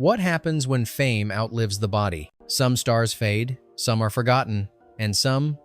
What happens when fame outlives the body? Some stars fade, some are forgotten, and some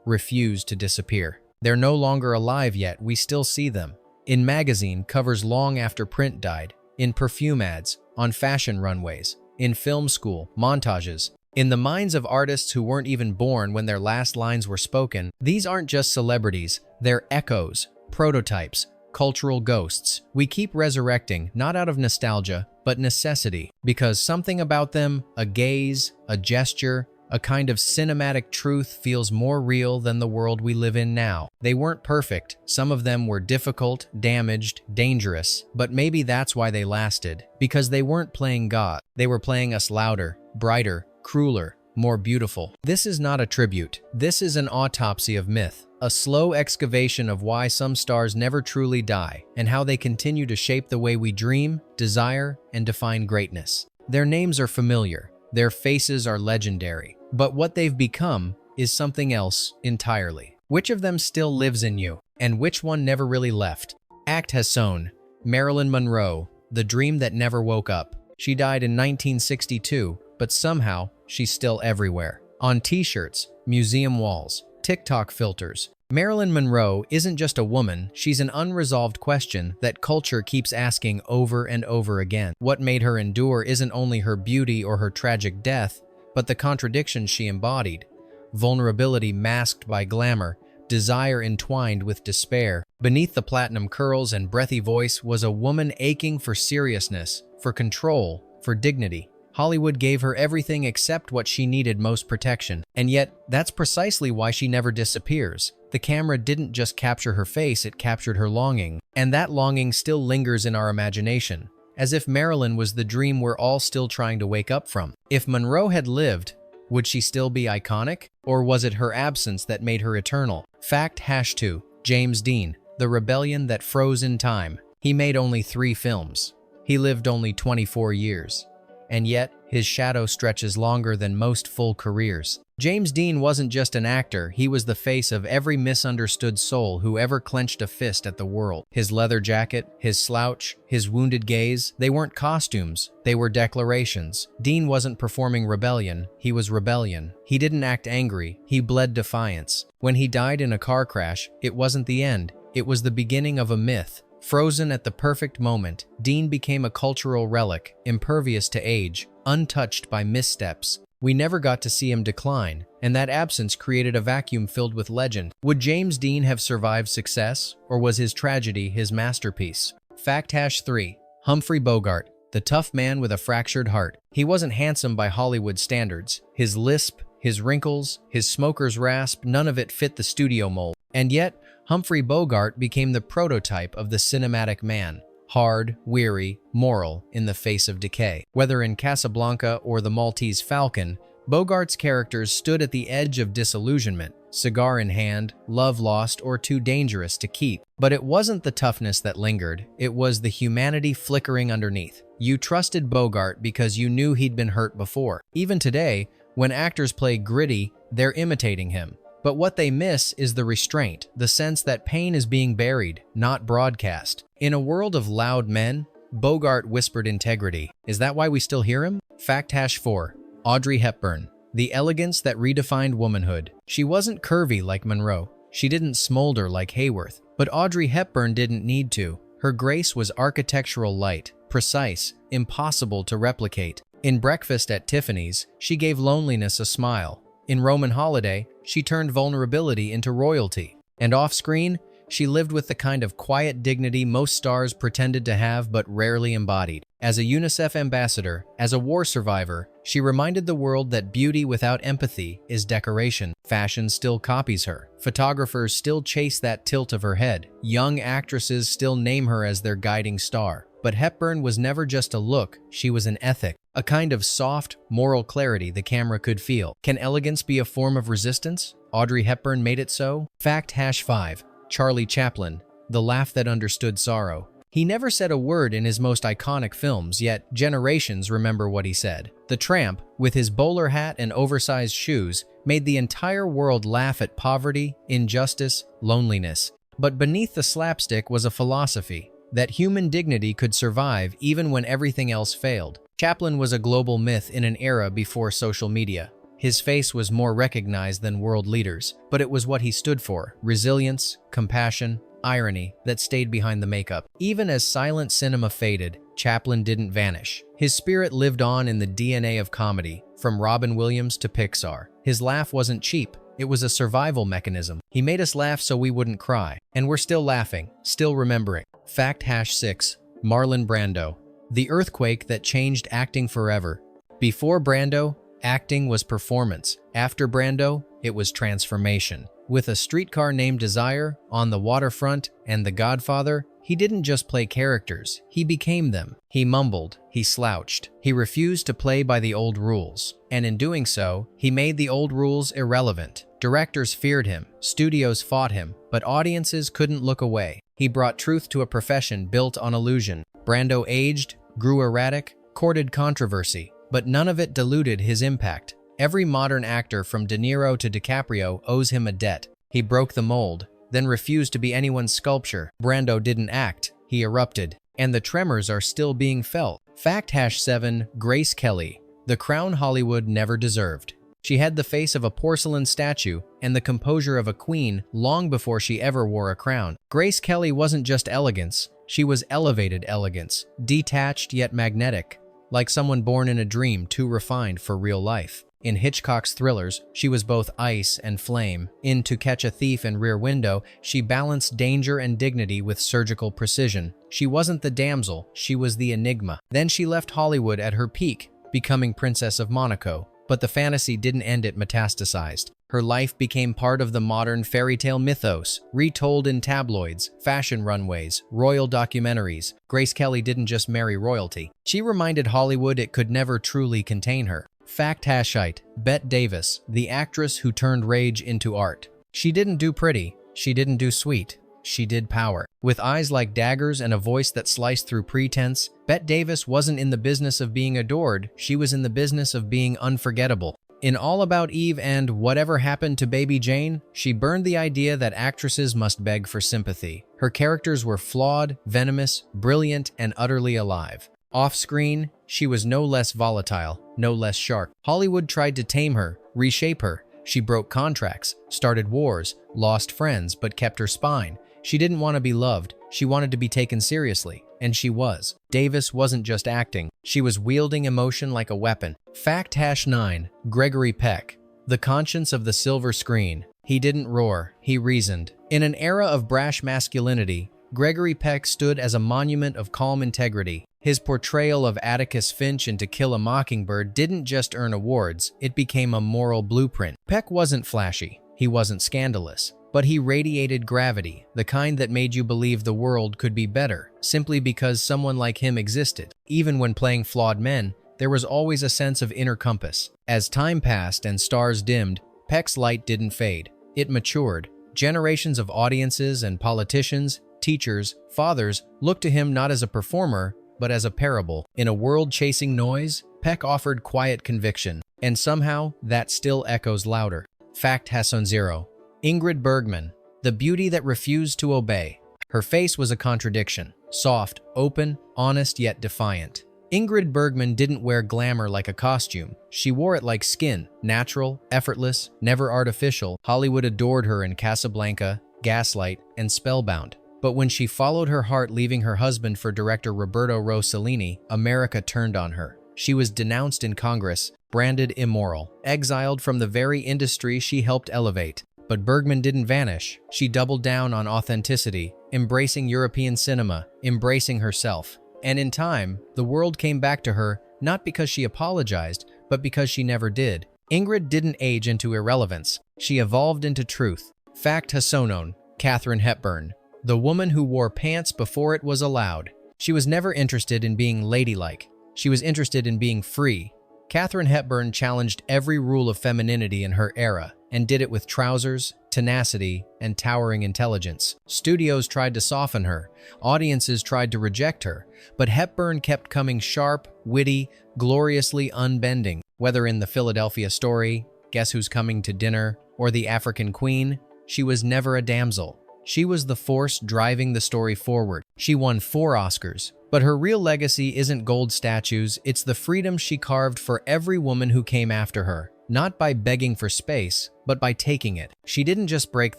refuse to disappear. They're no longer alive yet, we still see them. In magazine covers long after print died, in perfume ads, on fashion runways, in film school, montages. In the minds of artists who weren't even born when their last lines were spoken, these aren't just celebrities, they're echoes, prototypes, cultural ghosts. We keep resurrecting, not out of nostalgia, but necessity, because something about them, a gaze, a gesture, a kind of cinematic truth feels more real than the world we live in now. They weren't perfect, some of them were difficult, damaged, dangerous, but maybe that's why they lasted, because they weren't playing God. They were playing us louder, brighter, crueler, more beautiful. This is not a tribute. This is an autopsy of myth, a slow excavation of why some stars never truly die and how they continue to shape the way we dream, desire, and define greatness. Their names are familiar. Their faces are legendary. But what they've become is something else entirely. Which of them still lives in you? And which one never really left? Act has sown. Marilyn Monroe, the dream that never woke up. She died in 1962, but somehow she's still everywhere. On t-shirts, museum walls, TikTok filters. Marilyn Monroe isn't just a woman, she's an unresolved question that culture keeps asking over and over again. What made her endure isn't only her beauty or her tragic death, but the contradictions she embodied. Vulnerability masked by glamour, desire entwined with despair. Beneath the platinum curls and breathy voice was a woman aching for seriousness, for control, for dignity. Hollywood gave her everything except what she needed most: protection. And yet, that's precisely why she never disappears. The camera didn't just capture her face, it captured her longing. And that longing still lingers in our imagination, as if Marilyn was the dream we're all still trying to wake up from. If Monroe had lived, would she still be iconic? Or was it her absence that made her eternal? Fact #2. James Dean, the rebellion that froze in time. He made only 3 films. He lived only 24 years. And yet, his shadow stretches longer than most full careers. James Dean wasn't just an actor, he was the face of every misunderstood soul who ever clenched a fist at the world. His leather jacket, his slouch, his wounded gaze, they weren't costumes, they were declarations. Dean wasn't performing rebellion, he was rebellion. He didn't act angry, he bled defiance. When he died in a car crash, it wasn't the end, it was the beginning of a myth. Frozen at the perfect moment, Dean became a cultural relic, impervious to age, untouched by missteps. We never got to see him decline, and that absence created a vacuum filled with legend. Would James Dean have survived success, or was his tragedy his masterpiece? Fact #3. Humphrey Bogart, the tough man with a fractured heart. He wasn't handsome by Hollywood standards. His lisp, his wrinkles, his smoker's rasp, none of it fit the studio mold. And yet, Humphrey Bogart became the prototype of the cinematic man. Hard, weary, moral, in the face of decay. Whether in Casablanca or The Maltese Falcon, Bogart's characters stood at the edge of disillusionment, cigar in hand, love lost, or too dangerous to keep. But it wasn't the toughness that lingered, it was the humanity flickering underneath. You trusted Bogart because you knew he'd been hurt before. Even today, when actors play gritty, they're imitating him. But what they miss is the restraint, the sense that pain is being buried, not broadcast. In a world of loud men, Bogart whispered integrity. Is that why we still hear him? Fact #4. Audrey Hepburn, the elegance that redefined womanhood. She wasn't curvy like Monroe. She didn't smolder like Hayworth. But Audrey Hepburn didn't need to. Her grace was architectural light, precise, impossible to replicate. In Breakfast at Tiffany's, she gave loneliness a smile. In Roman Holiday, she turned vulnerability into royalty. And off-screen, she lived with the kind of quiet dignity most stars pretended to have but rarely embodied. As a UNICEF ambassador, as a war survivor, she reminded the world that beauty without empathy is decoration. Fashion still copies her. Photographers still chase that tilt of her head. Young actresses still name her as their guiding star. But Hepburn was never just a look, she was an ethic. A kind of soft, moral clarity the camera could feel. Can elegance be a form of resistance? Audrey Hepburn made it so. Fact #5. Charlie Chaplin, the laugh that understood sorrow. He never said a word in his most iconic films, yet generations remember what he said. The tramp, with his bowler hat and oversized shoes, made the entire world laugh at poverty, injustice, loneliness. But beneath the slapstick was a philosophy that human dignity could survive even when everything else failed. Chaplin was a global myth in an era before social media. His face was more recognized than world leaders, but it was what he stood for: resilience, compassion, irony that stayed behind the makeup. Even as silent cinema faded, Chaplin didn't vanish. His spirit lived on in the DNA of comedy, from Robin Williams to Pixar. His laugh wasn't cheap. It was a survival mechanism. He made us laugh so we wouldn't cry. And we're still laughing, still remembering. Fact #6. Marlon Brando. The earthquake that changed acting forever. Before Brando, acting was performance. After Brando, it was transformation. With A Streetcar Named Desire, On the Waterfront, and The Godfather, he didn't just play characters, he became them. He mumbled, he slouched, he refused to play by the old rules. And in doing so, he made the old rules irrelevant. Directors feared him, studios fought him, but audiences couldn't look away. He brought truth to a profession built on illusion. Brando aged, grew erratic, courted controversy, but none of it diluted his impact. Every modern actor from De Niro to DiCaprio owes him a debt. He broke the mold, then refused to be anyone's sculpture. Brando didn't act, he erupted. And the tremors are still being felt. Fact #7. Grace Kelly. The crown Hollywood never deserved. She had the face of a porcelain statue and the composure of a queen long before she ever wore a crown. Grace Kelly wasn't just elegance, she was elevated elegance, detached yet magnetic, like someone born in a dream too refined for real life. In Hitchcock's thrillers, she was both ice and flame. In To Catch a Thief and Rear Window, she balanced danger and dignity with surgical precision. She wasn't the damsel, she was the enigma. Then she left Hollywood at her peak, becoming Princess of Monaco. But the fantasy didn't end it metastasized. Her life became part of the modern fairy tale mythos, retold in tabloids, fashion runways, royal documentaries. Grace Kelly didn't just marry royalty. She reminded Hollywood it could never truly contain her. Fact #8. Bette Davis, the actress who turned rage into art. She didn't do pretty, she didn't do sweet, she did power. With eyes like daggers and a voice that sliced through pretense, Bette Davis wasn't in the business of being adored, she was in the business of being unforgettable. In All About Eve and Whatever Happened to Baby Jane, she burned the idea that actresses must beg for sympathy. Her characters were flawed, venomous, brilliant, and utterly alive. Off-screen, she was no less volatile, no less sharp. Hollywood tried to tame her, reshape her. She broke contracts, started wars, lost friends, but kept her spine. She didn't want to be loved, she wanted to be taken seriously, and she was. Davis wasn't just acting, she was wielding emotion like a weapon. Fact #9. Gregory Peck. The conscience of the silver screen. He didn't roar, he reasoned. In an era of brash masculinity, Gregory Peck stood as a monument of calm integrity. His portrayal of Atticus Finch in To Kill a Mockingbird didn't just earn awards, it became a moral blueprint. Peck wasn't flashy, he wasn't scandalous, but he radiated gravity, the kind that made you believe the world could be better, simply because someone like him existed. Even when playing flawed men, there was always a sense of inner compass. As time passed and stars dimmed, Peck's light didn't fade. It matured. Generations of audiences and politicians, teachers, fathers looked to him not as a performer, but as a parable. In a world chasing noise, Peck offered quiet conviction, and somehow that still echoes louder. Fact #0. Ingrid Bergman, the beauty that refused to obey. Her face was a contradiction, soft, open, honest yet defiant. Ingrid Bergman didn't wear glamour like a costume. She wore it like skin, natural, effortless, never artificial. Hollywood adored her in Casablanca, Gaslight, and Spellbound. But when she followed her heart, leaving her husband for director Roberto Rossellini, America turned on her. She was denounced in Congress, branded immoral, exiled from the very industry she helped elevate. But Bergman didn't vanish. She doubled down on authenticity, embracing European cinema, embracing herself. And in time, the world came back to her, not because she apologized, but because she never did. Ingrid didn't age into irrelevance. She evolved into truth. Fact #9. Katharine Hepburn. The woman who wore pants before it was allowed. She was never interested in being ladylike. She was interested in being free. Katharine Hepburn challenged every rule of femininity in her era, and did it with trousers, tenacity, and towering intelligence. Studios tried to soften her, audiences tried to reject her, but Hepburn kept coming sharp, witty, gloriously unbending. Whether in The Philadelphia Story, Guess Who's Coming to Dinner, or The African Queen, she was never a damsel. She was the force driving the story forward. She won 4 Oscars. But her real legacy isn't gold statues, it's the freedom she carved for every woman who came after her. Not by begging for space, but by taking it. She didn't just break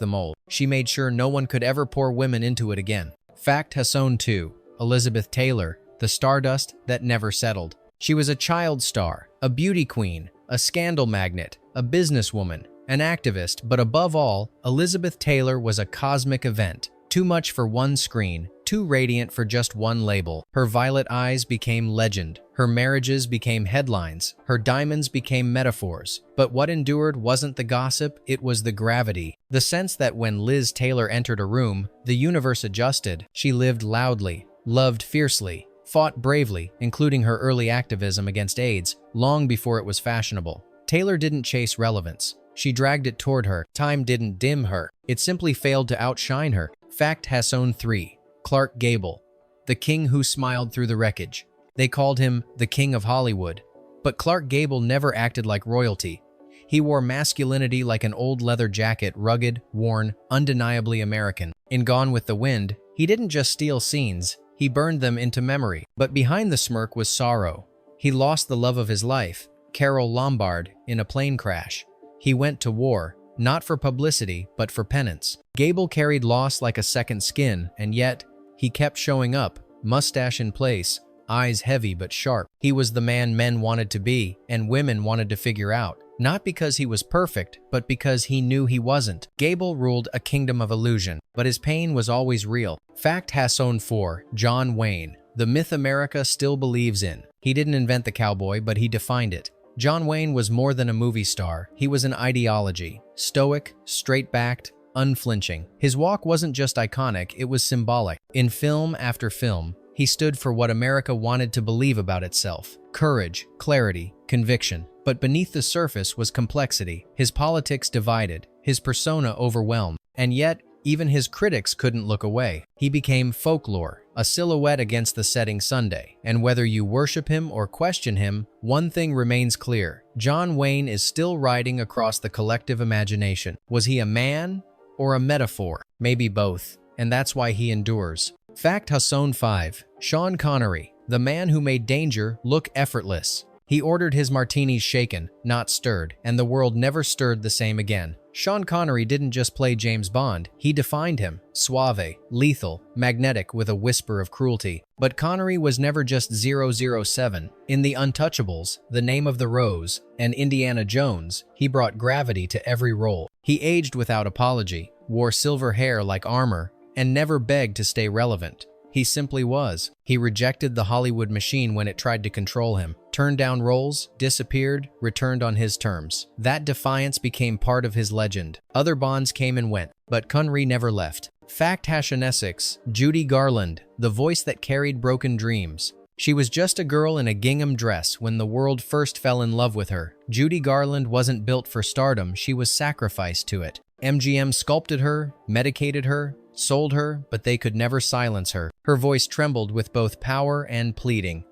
the mold, she made sure no one could ever pour women into it again. Fact Hasson 2. Elizabeth Taylor, the stardust that never settled. She was a child star, a beauty queen, a scandal magnet, a businesswoman, an activist, but above all, Elizabeth Taylor was a cosmic event. Too much for one screen, too radiant for just one label. Her violet eyes became legend. Her marriages became headlines. Her diamonds became metaphors. But what endured wasn't the gossip, it was the gravity. The sense that when Liz Taylor entered a room, the universe adjusted. She lived loudly, loved fiercely, fought bravely, including her early activism against AIDS, long before it was fashionable. Taylor didn't chase relevance. She dragged it toward her. Time didn't dim her. It simply failed to outshine her. Fact Hasson 3. Clark Gable, the king who smiled through the wreckage. They called him the King of Hollywood. But Clark Gable never acted like royalty. He wore masculinity like an old leather jacket, rugged, worn, undeniably American. In Gone with the Wind, he didn't just steal scenes, he burned them into memory. But behind the smirk was sorrow. He lost the love of his life, Carol Lombard, in a plane crash. He went to war, not for publicity, but for penance. Gable carried loss like a second skin, and yet, he kept showing up, mustache in place, eyes heavy but sharp. He was the man men wanted to be, and women wanted to figure out. Not because he was perfect, but because he knew he wasn't. Gable ruled a kingdom of illusion, but his pain was always real. Fact Hasson 4. John Wayne, the myth America still believes in. He didn't invent the cowboy, but he defined it. John Wayne was more than a movie star. He was an ideology. Stoic, straight-backed, unflinching. His walk wasn't just iconic, it was symbolic. In film after film, he stood for what America wanted to believe about itself. Courage, clarity, conviction. But beneath the surface was complexity. His politics divided, his persona overwhelmed. And yet, even his critics couldn't look away. He became folklore, a silhouette against the setting Sunday. And whether you worship him or question him, one thing remains clear. John Wayne is still riding across the collective imagination. Was he a man or a metaphor? Maybe both. And that's why he endures. Fact Hasson 5. Sean Connery, the man who made danger look effortless. He ordered his martinis shaken, not stirred, and the world never stirred the same again. Sean Connery didn't just play James Bond, he defined him. Suave, lethal, magnetic with a whisper of cruelty. But Connery was never just 007. In The Untouchables, The Name of the Rose, and Indiana Jones, he brought gravity to every role. He aged without apology, wore silver hair like armor, and never begged to stay relevant. He simply was. He rejected the Hollywood machine when it tried to control him, turned down roles, disappeared, returned on his terms. That defiance became part of his legend. Other Bonds came and went, but Connery never left. Fact Hasson 6. Judy Garland, the voice that carried broken dreams. She was just a girl in a gingham dress when the world first fell in love with her. Judy Garland wasn't built for stardom, she was sacrificed to it. MGM sculpted her, medicated her, sold her, but they could never silence her. Her voice trembled with both power and pleading.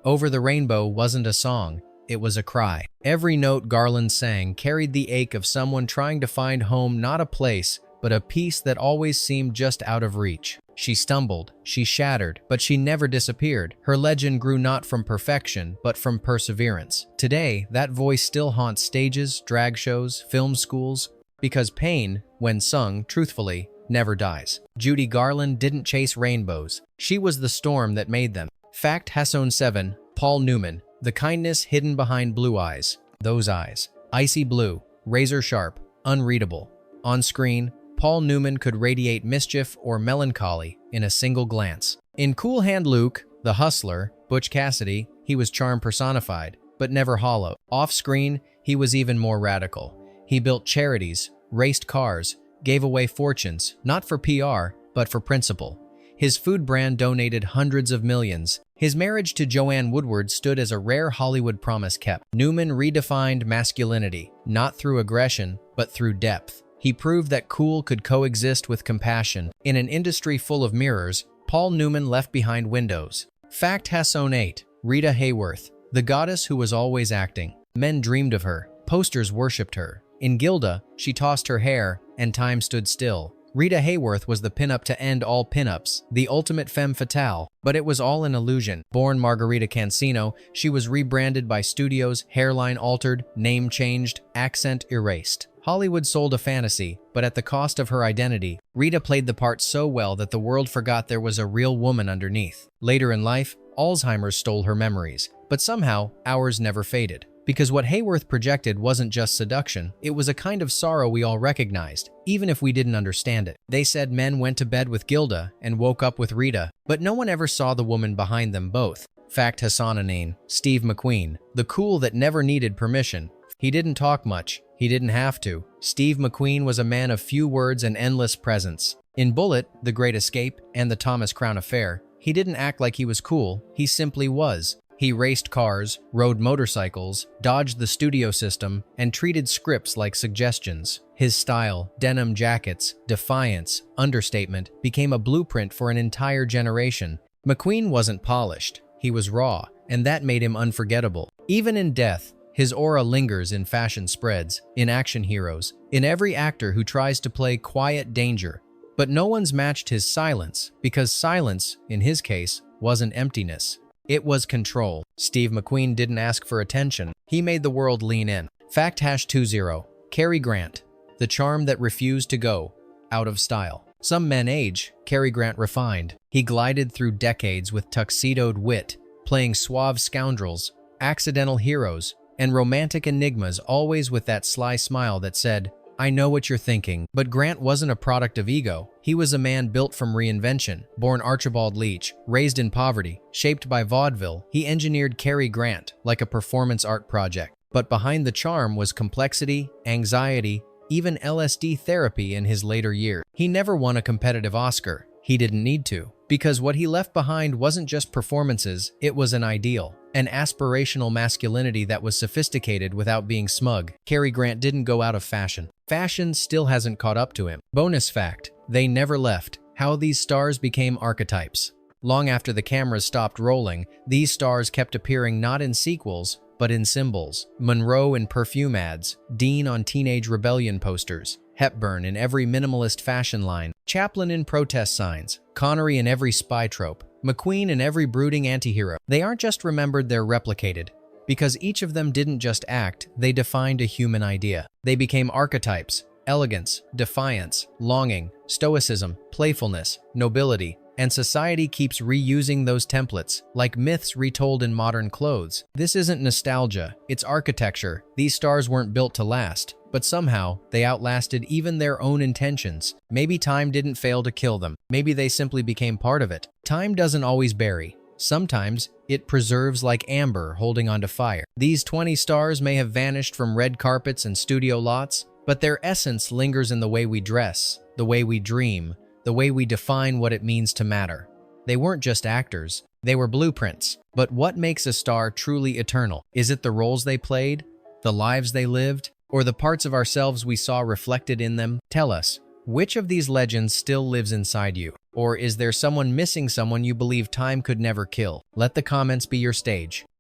Over the Rainbow wasn't a song, it was a cry. Every note Garland sang carried the ache of someone trying to find home, not a place, but a peace that always seemed just out of reach. She stumbled, she shattered, but she never disappeared. Her legend grew not from perfection, but from perseverance. Today, that voice still haunts stages, drag shows, film schools, because pain, when sung truthfully, never dies. Judy Garland didn't chase rainbows. She was the storm that made them. Fact Hasson 7. Paul Newman, the kindness hidden behind blue eyes. Those eyes. Icy blue, razor sharp, unreadable. On screen, Paul Newman could radiate mischief or melancholy in a single glance. In Cool Hand Luke, the hustler, Butch Cassidy, he was charm personified, but never hollow. Off-screen, he was even more radical. He built charities, raced cars, gave away fortunes, not for PR, but for principle. His food brand donated hundreds of millions. His marriage to Joanne Woodward stood as a rare Hollywood promise kept. Newman redefined masculinity, not through aggression, but through depth. He proved that cool could coexist with compassion. In an industry full of mirrors, Paul Newman left behind windows. Fact Hasson 8. Rita Hayworth, the goddess who was always acting. Men dreamed of her, posters worshipped her. In Gilda, she tossed her hair, and time stood still. Rita Hayworth was the pinup to end all pinups, the ultimate femme fatale, but it was all an illusion. Born Margarita Cancino, she was rebranded by studios, hairline altered, name changed, accent erased. Hollywood sold a fantasy, but at the cost of her identity. Rita played the part so well that the world forgot there was a real woman underneath. Later in life, Alzheimer's stole her memories, but somehow ours never faded. Because what Hayworth projected wasn't just seduction, it was a kind of sorrow we all recognized, even if we didn't understand it. They said men went to bed with Gilda and woke up with Rita, but no one ever saw the woman behind them both. Fact Hassanein, Steve McQueen, the cool that never needed permission. He didn't talk much. He didn't have to. Steve McQueen was a man of few words and endless presence. In Bullet, The Great Escape, and The Thomas Crown Affair, he didn't act like he was cool, he simply was. He raced cars, rode motorcycles, dodged the studio system, and treated scripts like suggestions. His style, denim jackets, defiance, understatement, became a blueprint for an entire generation. McQueen wasn't polished, he was raw, and that made him unforgettable. Even in death, his aura lingers in fashion spreads, in action heroes, in every actor who tries to play quiet danger. But no one's matched his silence, because silence, in his case, wasn't emptiness. It was control. Steve McQueen didn't ask for attention. He made the world lean in. Fact #20. Cary Grant. The charm that refused to go. Out of style. Some men age. Cary Grant refined. He glided through decades with tuxedoed wit, playing suave scoundrels, accidental heroes, and romantic enigmas, always with that sly smile that said, "I know what you're thinking." But Grant wasn't a product of ego. He was a man built from reinvention. Born Archibald Leach, raised in poverty, shaped by vaudeville, he engineered Cary Grant like a performance art project. But behind the charm was complexity, anxiety, even LSD therapy in his later years. He never won a competitive Oscar. He didn't need to. Because what he left behind wasn't just performances, it was an ideal. An aspirational masculinity that was sophisticated without being smug. Cary Grant didn't go out of fashion. Fashion still hasn't caught up to him. Bonus fact, they never left. How these stars became archetypes. Long after the cameras stopped rolling, these stars kept appearing not in sequels, but in symbols. Monroe in perfume ads, Dean on Teenage Rebellion posters, Hepburn in every minimalist fashion line, Chaplin in protest signs, Connery in every spy trope, McQueen in every brooding antihero. They aren't just remembered, they're replicated. Because each of them didn't just act, they defined a human idea. They became archetypes: elegance, defiance, longing, stoicism, playfulness, nobility. And society keeps reusing those templates, like myths retold in modern clothes. This isn't nostalgia, it's architecture. These stars weren't built to last, but somehow they outlasted even their own intentions. Maybe time didn't fail to kill them. Maybe they simply became part of it. Time doesn't always bury. Sometimes it preserves like amber holding onto fire. These 20 stars may have vanished from red carpets and studio lots, but their essence lingers in the way we dress, the way we dream, the way we define what it means to matter. They weren't just actors, they were blueprints. But what makes a star truly eternal? Is it the roles they played, the lives they lived, or the parts of ourselves we saw reflected in them? Tell us, which of these legends still lives inside you? Or is there someone missing, someone you believe time could never kill? Let the comments be your stage.